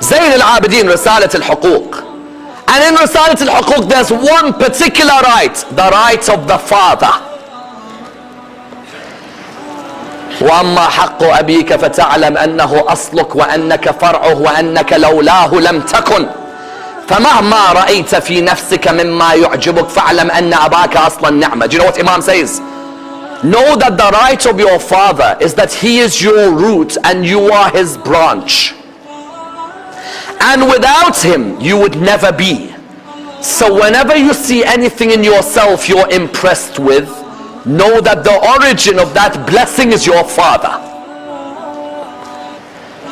Zayn al-Abidin, Risalat al-Huquq. And in Risalat al-Huquq there's one particular right, the right of the father. وَأَمَّا حَقُّ أَبِيكَ فَتَعْلَمْ أَنَّهُ أَصْلُكَ وَأَنَّكَ فَرْعُهُ وَأَنَّكَ لَوْلَاهُ لَمْ تَكُنْ فَمَهْمَا رَأَيْتَ فِي نَفْسِكَ مِمَّا يُعْجِبُكَ فَاعْلَمْ أَنَّ أَبَاكَ أَصْلَ النِّعْمَةِ. Do you know what Imam says? Know that the right of your father is that he is your root and you are his branch. And without him, you would never be. So whenever you see anything in yourself you're impressed with, know that the origin of that blessing is your father.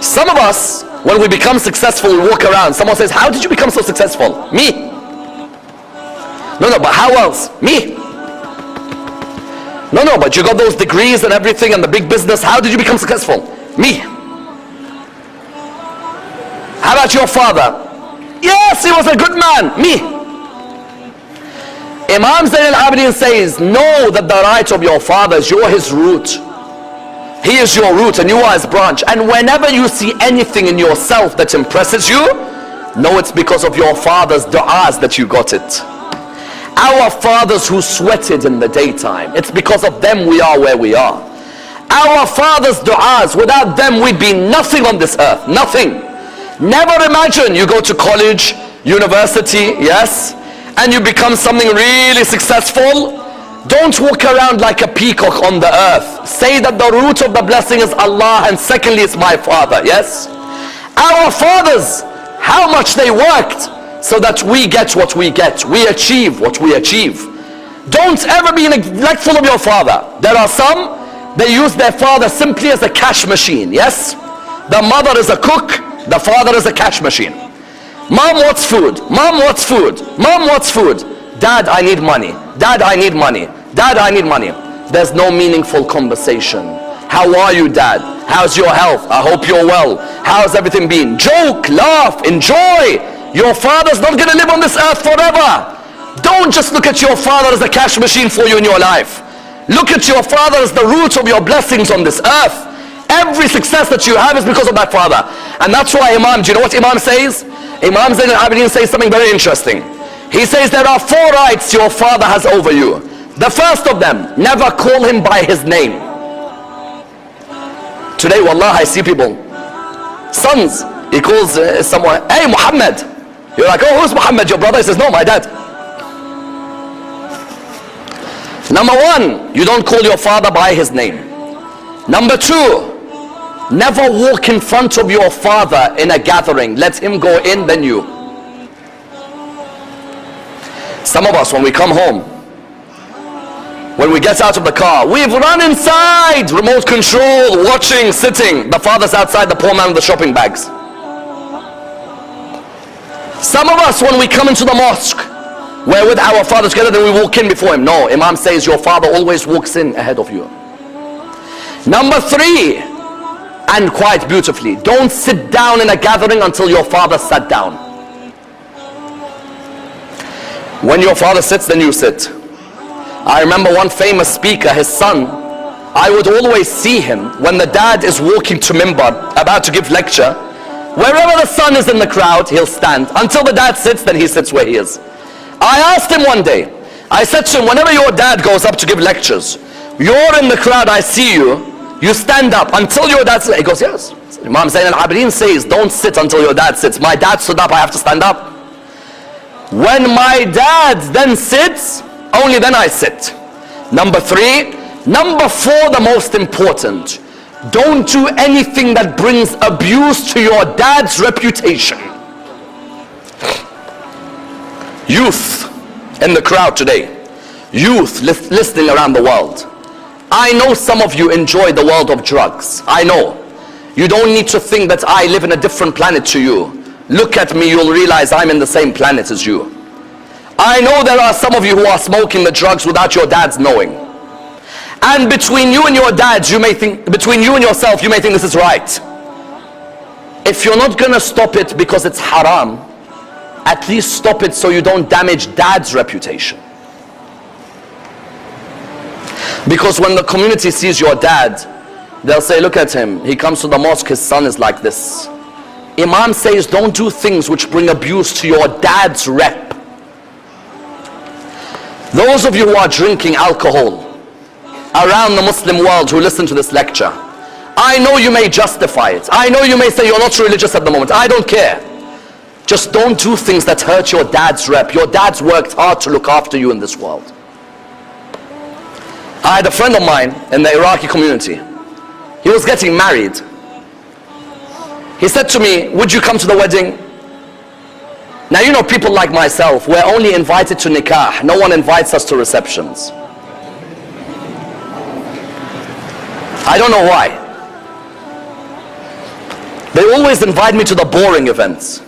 Some of us, when we become successful, we walk around. Someone says, how did you become so successful? Me. No, but how else? Me. No, but you got those degrees and everything and the big business. How did you become successful? Me. How about your father? Yes, he was a good man. Me. Imam Zayn al-Abidin says, know that the right of your father is you're his root. He is your root and you are his branch. And whenever you see anything in yourself that impresses you, know it's because of your father's du'as that you got it. Our fathers who sweated in the daytime, it's because of them we are where we are. Our fathers' du'as, without them we'd be nothing on this earth, nothing. Never imagine you go to college, university, yes, and you become something really successful. Don't walk around like a peacock on the earth. Say that the root of the blessing is Allah, and secondly it's my father. Yes, our fathers, how much they worked so that we get what we get, we achieve what we achieve. Don't ever be neglectful of your father. There are some, they use their father simply as a cash machine. Yes, the mother is a cook, the father is a cash machine. Mom wants food, mom wants food, mom wants food. Dad, I need money. Dad, I need money. Dad, I need money. There's no meaningful conversation. How are you, Dad? How's your health? I hope you're well. How's everything been? Joke, laugh, enjoy. Your father's not going to live on this earth forever. Don't just look at your father as a cash machine for you in your life. Look at your father as the root of your blessings on this earth. Every success that you have is because of that father. And that's why Imam, do you know what Imam says? Imam Zayn al-Abidin says something very interesting. He says there are 4 rights your father has over you. The first of them, never call him by his name. Today, wallah, I see people, sons, he calls someone, hey Muhammad. You're like, oh, who's Muhammad, your brother? He says, no, my dad. Number 1, you don't call your father by his name. Number 2, never walk in front of your father in a gathering. Let him go in, then you. Some of us, when we come home, when we get out of the car, we've run inside, remote control, watching, sitting. The father's outside, the poor man with the shopping bags. Some of us, when we come into the mosque, we're with our father together, then we walk in before him. No, Imam says your father always walks in ahead of you. Number 3, and quite beautifully, don't sit down in a gathering until your father sat down. When your father sits, then you sit. I remember one famous speaker, his son, I would always see him when the dad is walking to Mimbar, about to give lecture. Wherever the son is in the crowd, he'll stand. Until the dad sits, then he sits where he is. I asked him one day, I said to him, whenever your dad goes up to give lectures, you're in the crowd, I see you, you stand up until your dad sits. He goes, yes. Imam Zayn al-Abidin says, don't sit until your dad sits. My dad stood up, I have to stand up. When my dad then sits, only then I sit. Number 3. Number 4, the most important. Don't do anything that brings abuse to your dad's reputation. Youth in the crowd today. Youth listening around the world. I know some of you enjoy the world of drugs. I know. You don't need to think that I live in a different planet to you. Look at me, you'll realize I'm in the same planet as you. I know there are some of you who are smoking the drugs without your dads knowing. And between you and your dads, you may think, between you and yourself, you may think this is right. If you're not gonna stop it because it's haram, at least stop it so you don't damage dad's reputation. Because when the community sees your dad, they'll say, look at him, he comes to the mosque, his son is like this. Imam says, don't do things which bring abuse to your dad's rep. Those of you who are drinking alcohol around the Muslim world who listen to this lecture, I know you may justify it. I know you may say you're not religious at the moment. I don't care. Just don't do things that hurt your dad's rep. Your dad's worked hard to look after you in this world. I had a friend of mine in the Iraqi community. He was getting married. He said to me, would you come to the wedding? Now you know, people like myself, we're only invited to nikah. No one invites us to receptions. I don't know why. They always invite me to the boring events.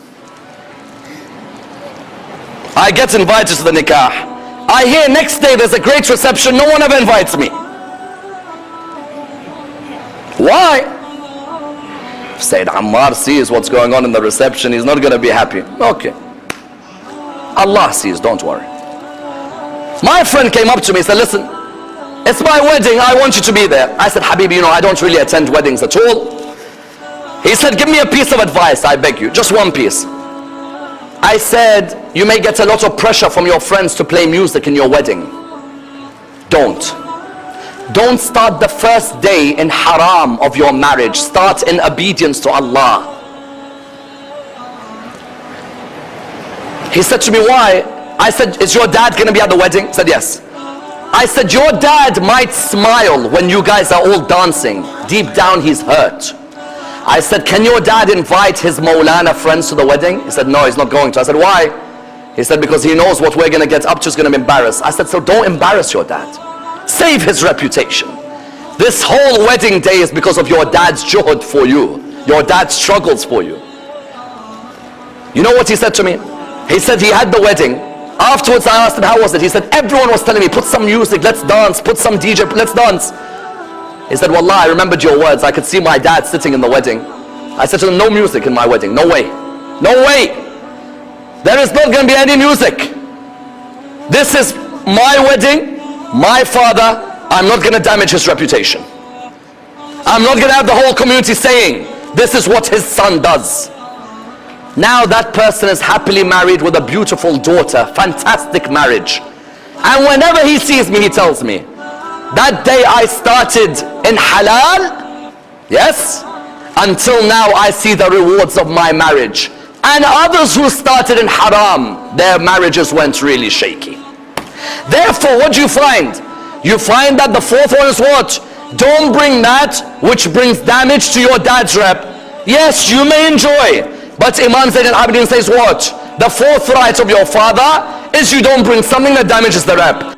I get invited to the nikah. I hear next day there's a great reception, no one ever invites me. Why? Said Ammar sees what's going on in the reception, he's not going to be happy. Okay. Allah sees, don't worry. My friend came up to me and said, listen, it's my wedding, I want you to be there. I said, Habibi, you know, I don't really attend weddings at all. He said, give me a piece of advice, I beg you, just one piece. I said, you may get a lot of pressure from your friends to play music in your wedding. Don't start the first day in haram of your marriage. Start in obedience to Allah. He said to me, why? I said, is your dad going to be at the wedding? He said, yes. I said, your dad might smile when you guys are all dancing. Deep down he's hurt. I said, can your dad invite his Maulana friends to the wedding? He said, no, he's not going to. I said, why? He said, because he knows what we're going to get up to is going to be embarrassed. I said, so don't embarrass your dad. Save his reputation. This whole wedding day is because of your dad's juhud for you. Your dad's struggles for you. You know what he said to me? He said he had the wedding. Afterwards I asked him, how was it? He said, everyone was telling me, put some music, let's dance, put some DJ, let's dance. He said, wallah, I remembered your words. I could see my dad sitting in the wedding. I said to him, no music in my wedding. No way. No way. There is not going to be any music. This is my wedding, my father. I'm not going to damage his reputation. I'm not going to have the whole community saying, this is what his son does. Now that person is happily married with a beautiful daughter. Fantastic marriage. And whenever he sees me, he tells me, that day I started in halal, yes, until now I see the rewards of my marriage. And others who started in haram, their marriages went really shaky. Therefore, what do you find? You find that the fourth one is what? Don't bring that which brings damage to your dad's rep. Yes, you may enjoy, but Imam Zayn al-Abidin says what? The fourth right of your father is you don't bring something that damages the rep.